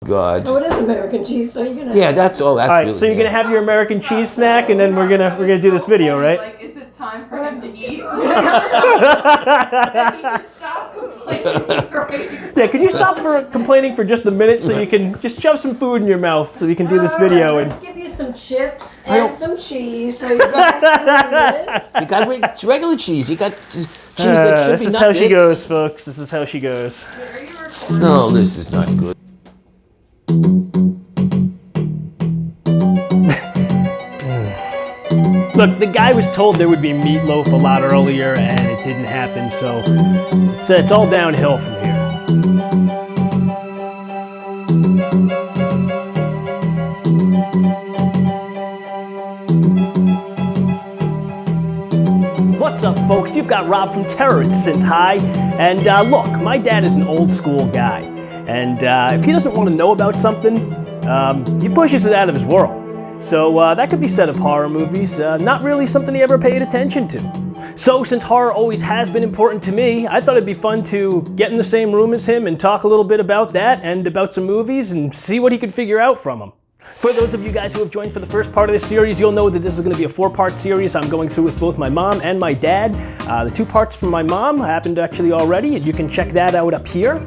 God. Oh, it is American cheese, so you're gonna. Yeah, that's all. That's All right, really, so you're gonna have your American cheese snack, and then we're gonna do this video, right? Like, is it time for him to eat? Then he should stop complaining right now. Yeah, could you stop for complaining for just a minute so you can just shove some food in your mouth so you can do this video? And Let's give you some chips and some cheese, so you got You got regular cheese. You got cheese that should this be is not how she this. goes, folks. This is how she goes. Are you recording? No, this is not good. Look, the guy was told there would be meatloaf a lot earlier, and it didn't happen, so it's all downhill from here. What's up, folks? You've got Rob from Terror at Synth High, and look, my dad is an old school guy, and if he doesn't want to know about something, he pushes it out of his world. So that could be said of horror movies, not really something he ever paid attention to. So since horror always has been important to me, I thought it'd be fun to get in the same room as him and talk a little bit about that and about some movies and see what he could figure out from them. For those of you guys who have joined for the first part of this series, you'll know that this is going to be a 4-part series I'm going through with both my mom and my dad. The 2 parts from my mom happened actually already, and you can check that out up here.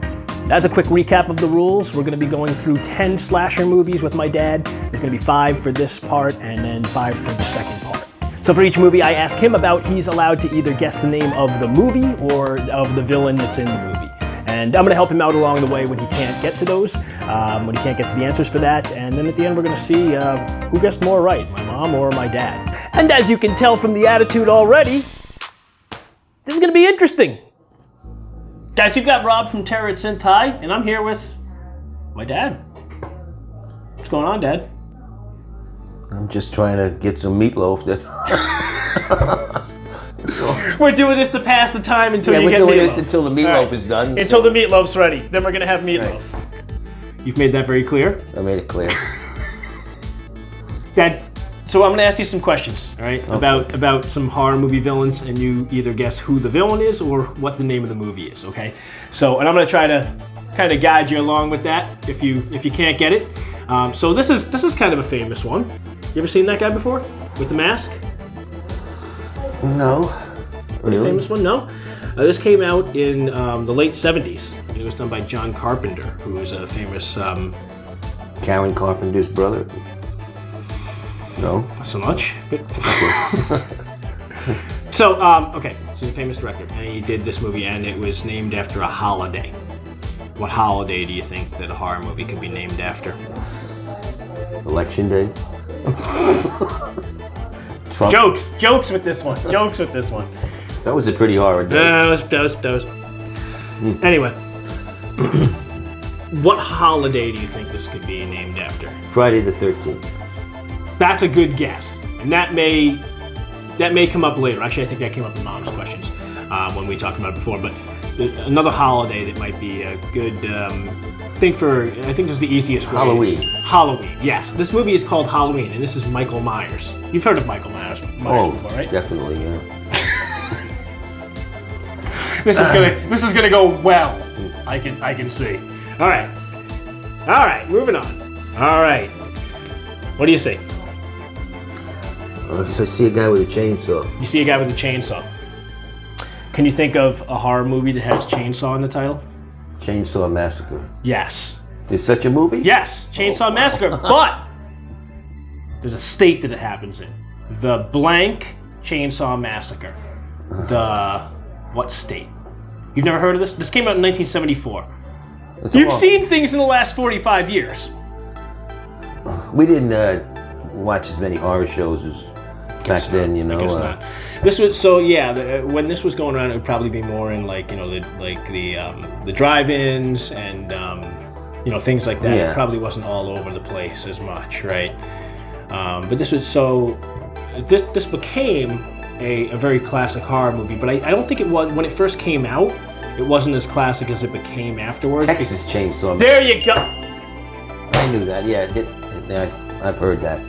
As a quick recap of the rules, we're going to be going through 10 slasher movies with my dad. There's going to be 5 for this part and then 5 for the second part. So for each movie I ask him about, he's allowed to either guess the name of the movie or of the villain that's in the movie. And I'm going to help him out along the way when he can't get to those, when he can't get to the answers for that. And then at the end we're going to see who guessed more right, my mom or my dad. And as you can tell from the attitude already, this is going to be interesting. Guys, you've got Rob from Terror at Synth High, and I'm here with my dad. What's going on, Dad? I'm just trying to get some meatloaf. We're doing this to pass the time until you we're get doing meatloaf. this until the meatloaf is done. Until the meatloaf's ready. Then we're going to have meatloaf. You've made that very clear. I made it clear. Dad, so I'm going to ask you some questions, all right, about some horror movie villains, and you either guess who the villain is or what the name of the movie is, okay? So, and I'm going to try to kind of guide you along with that if you can't get it. So this is kind of a famous one. You ever seen that guy before with the mask? No. Really? Famous one? No. This came out in the late 70s. It was done by John Carpenter, who is a famous. Karen Carpenter's brother. No. Not so much. So, okay, so he's a famous director, and he did this movie, and it was named after a holiday. What holiday do you think that a horror movie could be named after? Election Day. Trump. Jokes with this one. Jokes with this one. That was a pretty hard day. That was. Anyway, what holiday do you think this could be named after? Friday the 13th. That's a good guess, and that may come up later. Actually, I think that came up in Mom's questions when we talked about it before. But another holiday that might be a good thing for, I think this is the easiest way. Halloween. Halloween, yes. This movie is called Halloween, and this is Michael Myers. You've heard of Michael Myers before, right? Definitely, yeah. This is gonna go well. I can see. All right, moving on. All right, what do you see? So I see a guy with a chainsaw. You see a guy with a chainsaw. Can you think of a horror movie that has chainsaw in the title? Chainsaw Massacre. Yes. There's such a movie? Yes, Chainsaw Massacre, but there's a state that it happens in. The blank Chainsaw Massacre. What state? You've never heard of this? This came out in 1974. You've seen things in the last 45 years. We didn't watch as many horror shows as back then, you know. I guess not. This was when this was going around, it would probably be more in the drive-ins and things like that. Yeah. It probably wasn't all over the place as much, right? But this was this became a very classic horror movie. But I don't think it was when it first came out. It wasn't as classic as it became afterwards. Texas Chainsaw. There you go. I knew that. Yeah, I've heard that.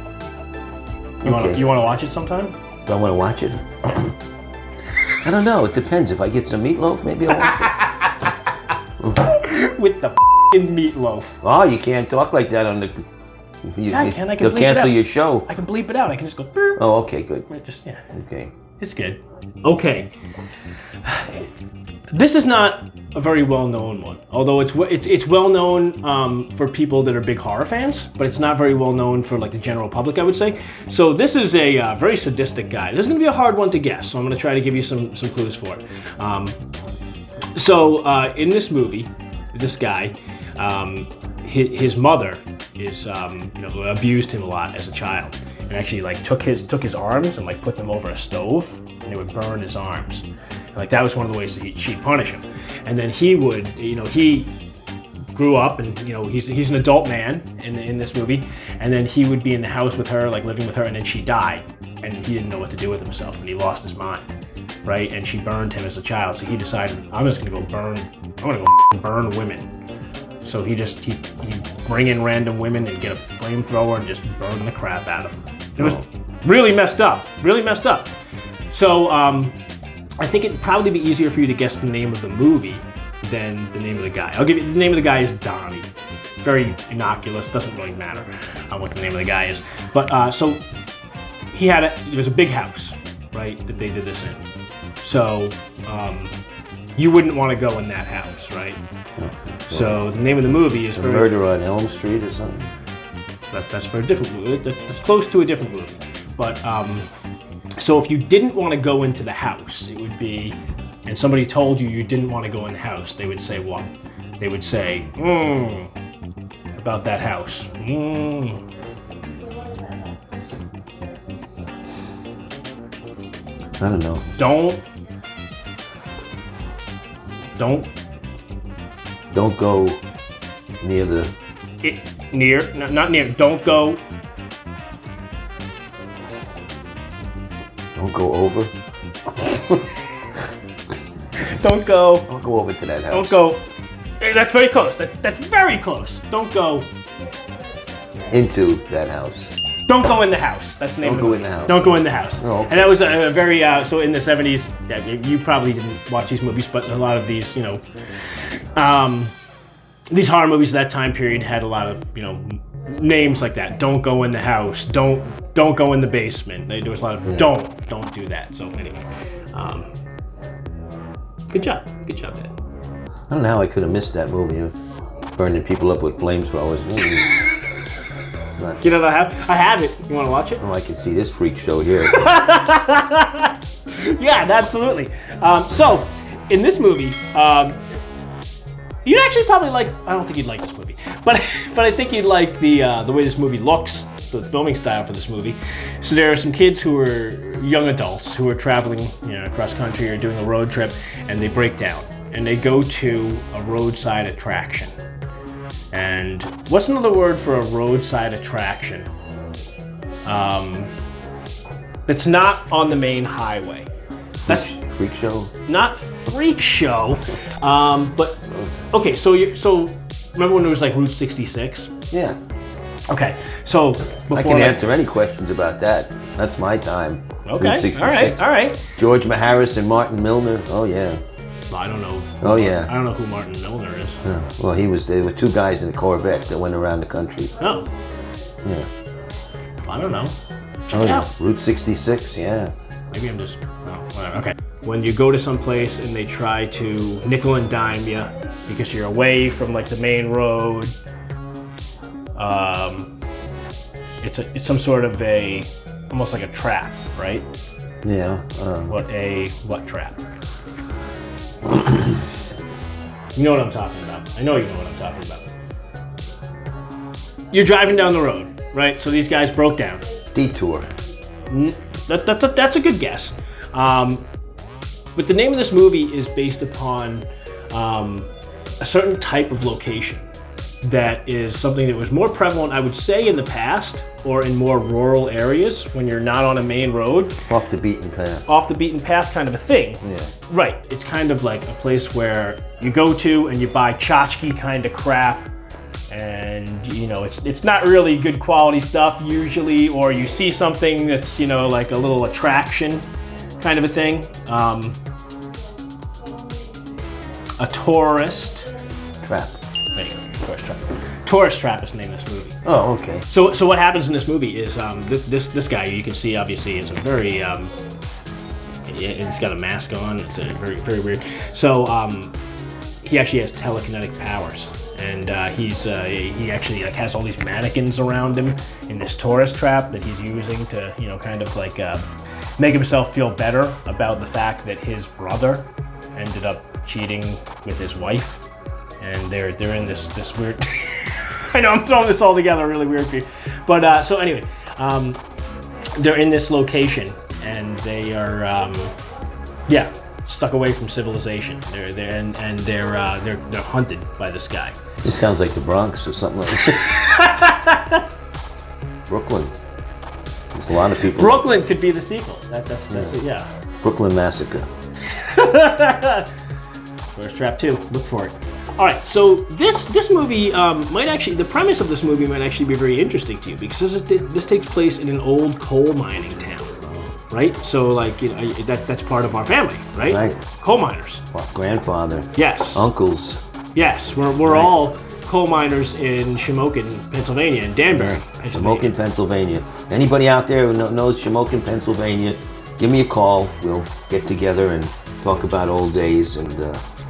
You want to watch it sometime? Do I want to watch it? I don't know. It depends. If I get some meatloaf, maybe I'll watch it. With the meatloaf. Oh, you can't talk like that on the. Yeah, I can They'll bleep it cancel out. your show. I can bleep it out. I can just go. "Burp." Oh, okay, good. Just yeah. Okay. It's good. Okay. This is not a very well-known one, although it's well-known for people that are big horror fans, but it's not very well-known for like the general public, I would say. So this is a very sadistic guy. This is going to be a hard one to guess, so I'm going to try to give you some clues for it. In this movie, this guy, his mother is abused him a lot as a child, and actually like took his arms and like put them over a stove, and they would burn his arms. And, like that was one of the ways that she'd punish him. And then he would, he grew up, and he's an adult man in this movie, and then he would be in the house with her, like living with her, and then she died, and he didn't know what to do with himself, and he lost his mind, right? And she burned him as a child, so he decided, I'm gonna go burn women. So he'd bring in random women and get a flamethrower and just burn the crap out of them. It was really messed up, So I think it'd probably be easier for you to guess the name of the movie than the name of the guy. I'll give you, the name of the guy is Donnie. Very innocuous, doesn't really matter what the name of the guy is. But so it was a big house, right, that they did this in. So you wouldn't want to go in that house, right? So the name of the movie is Murder on Elm Street or something? That's for a different movie. That's close to a different movie. But so if you didn't want to go into the house, it would be, and somebody told you didn't want to go in the house, they would say what? They would say, about that house. I don't know. Don't go near the. Not near. Don't go. Don't go over. Don't go. Don't go over to that house. Don't go. That's very close. That's very close. Don't go into that house. Don't go in the house. That's the name of the movie. Don't go in the house. Don't go in the house. Oh, okay. And that was a very, so in the 70s, you probably didn't watch these movies, but a lot of these, these horror movies of that time period had a lot of, names like that. Don't go in the house. Don't go in the basement. There was a lot of don't do that. So anyway, good job, Ed. I don't know how I could have missed that movie. Burning people up with flamethrowers. You know what I have? I have it. You want to watch it? Oh, I can see this freak show here. Yeah, absolutely. So, in this movie, you'd actually probably like. I don't think you'd like this movie, but I think you'd like the way this movie looks, the filming style for this movie. So there are some kids who are young adults who are traveling, across country or doing a road trip, and they break down and they go to a roadside attraction. And what's another word for a roadside attraction? It's not on the main highway. That's freak show. Not freak show, but okay. So remember when it was like Route 66? Yeah. Okay. So I can answer any questions about that. That's my time. Okay. Route 66. All right. George Maharis and Martin Milner. Oh yeah. I don't know. Oh yeah. I don't know who Martin Milner is. Yeah. Well, there were two guys in a Corvette that went around the country. Oh. Yeah. I don't know. Check it out. Route 66. Yeah. Maybe I'm just. Whatever. Okay. When you go to some place and they try to nickel and dime you because you're away from like the main road, it's some sort of almost like a trap, right? Yeah. What trap? You know what I'm talking about. I know you know what I'm talking about. You're driving down the road, right? So these guys broke down. Detour. That's a good guess. But the name of this movie is based upon a certain type of location that is something that was more prevalent, I would say, in the past or in more rural areas when you're not on a main road. Off the beaten path. Off the beaten path kind of a thing. Yeah. Right. It's kind of like a place where you go to and you buy tchotchke kind of crap, and it's not really good quality stuff usually, or you see something that's like a little attraction kind of a thing. A tourist trap. There you go. Tourist Trap is the name of this movie. Oh, okay. So what happens in this movie is this guy, you can see obviously is a very he's got a mask on. It's a very, very weird. So he actually has telekinetic powers, and he actually like has all these mannequins around him in this tourist trap that he's using to kind of like make himself feel better about the fact that his brother ended up cheating with his wife, and they're in this weird. I know I'm throwing this all together really weird for you, but so anyway, they're in this location and they are stuck away from civilization. They're hunted by this guy. This sounds like the Bronx or something like that. Brooklyn. There's a lot of people. Brooklyn could be the sequel. That's it. Yeah. Brooklyn Massacre. Tourist Trap 2. Look for it. All right, so this movie the premise of this movie might actually be very interesting to you because this takes place in an old coal mining town, right? So like that's part of our family, right? Right. Coal miners. Grandfather. Yes. Uncles. Yes, we're all coal miners in Shamokin, Pennsylvania, and Danbury, Pennsylvania. Shamokin, Pennsylvania. Anybody out there who knows Shamokin, Pennsylvania, give me a call. We'll get together and talk about old days and.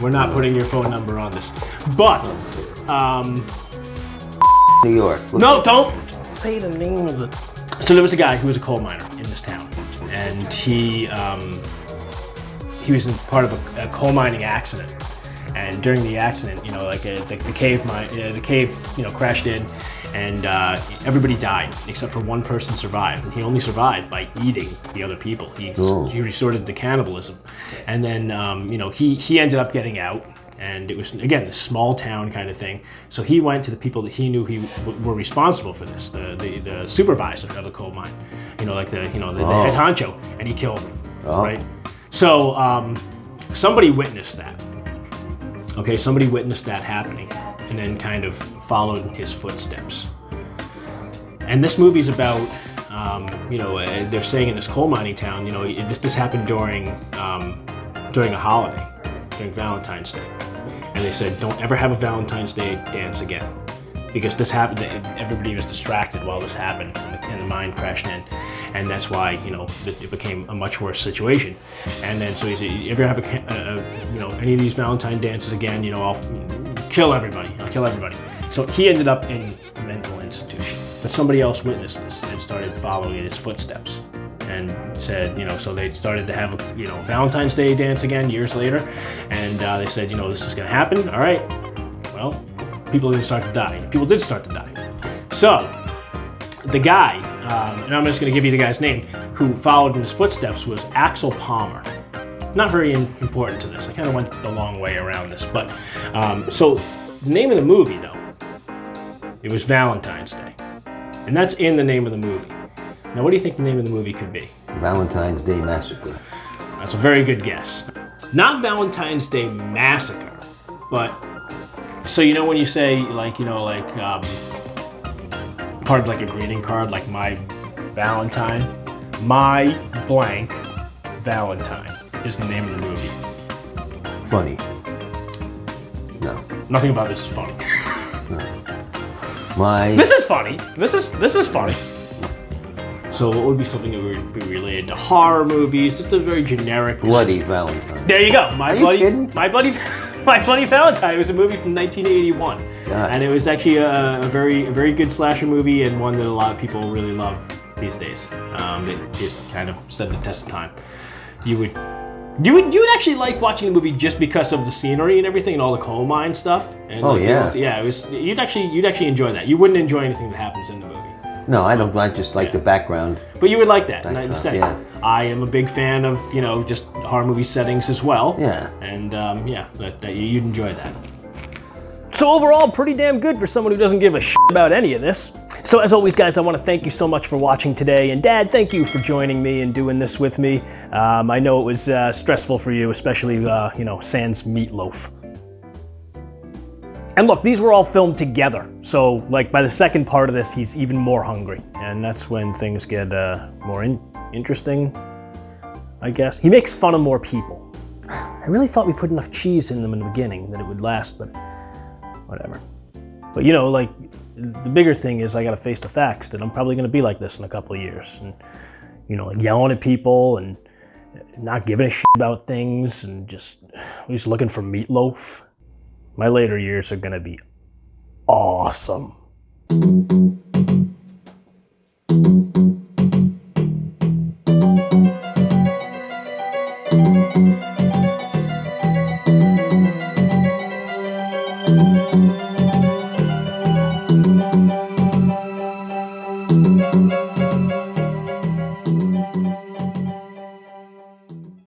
We're not putting your phone number on this, but New York. No, don't say the name of the. So there was a guy who was a coal miner in this town, and he was in part of a coal mining accident. And during the accident, the cave crashed in, and everybody died except for one person survived, and he only survived by eating the other people. He resorted to cannibalism, and then he ended up getting out, and it was again a small town kind of thing. So he went to the people that he knew were responsible for this, the supervisor of the coal mine, the head honcho, and he killed him. Right. So somebody witnessed that. Okay, somebody witnessed that happening and then kind of followed his footsteps. And this movie's about, they're saying in this coal mining town, this happened during a holiday, during Valentine's Day. And they said, don't ever have a Valentine's Day dance again. Because this happened, everybody was distracted while this happened and the mine crashed in. And that's why, it became a much worse situation. And then, so he said, if you ever have any of these Valentine dances again, I'll kill everybody. So he ended up in a mental institution. But somebody else witnessed this and started following in his footsteps. And said, so they started to have a, Valentine's Day dance again years later. And they said, this is going to happen. All right. Well, people did start to die. So, the guy, and I'm just going to give you the guy's name, who followed in his footsteps was Axel Palmer. Not very important to this. I kind of went the long way around this. But, so the name of the movie, though, it was Valentine's Day. And that's in the name of the movie. Now, what do you think the name of the movie could be? Valentine's Day Massacre. That's a very good guess. Not Valentine's Day Massacre, but, so when you say, part of like a greeting card, like my Valentine, my blank Valentine is the name of the movie. Funny. No. Nothing about this is funny. No. My. This is funny. This is funny. So what would be something that would be related to horror movies? Just a very generic. Bloody Valentine. There you go. Are you kidding? My Bloody Valentine. It was a movie from 1981. God. And it was actually a very good slasher movie and one that a lot of people really love these days. It just kind of stood the test of time. You would actually like watching the movie just because of the scenery and everything and all the coal mine stuff. And you'd actually enjoy that. You wouldn't enjoy anything that happens in the movie. No, I don't. I just like the background. But you would like that. And I said, yeah. I am a big fan of just horror movie settings as well. Yeah. And that you'd enjoy that. So overall, pretty damn good for someone who doesn't give a shit about any of this. So as always, guys, I want to thank you so much for watching today. And Dad, thank you for joining me and doing this with me. I know it was stressful for you, especially, sans meatloaf. And look, these were all filmed together. So, by the second part of this, he's even more hungry. And that's when things get more interesting, I guess. He makes fun of more people. I really thought we put enough cheese in them in the beginning that it would last, but whatever. But the bigger thing is I got to face the facts that I'm probably going to be like this in a couple of years, and like yelling at people and not giving a shit about things and just looking for meatloaf. My later years are going to be awesome.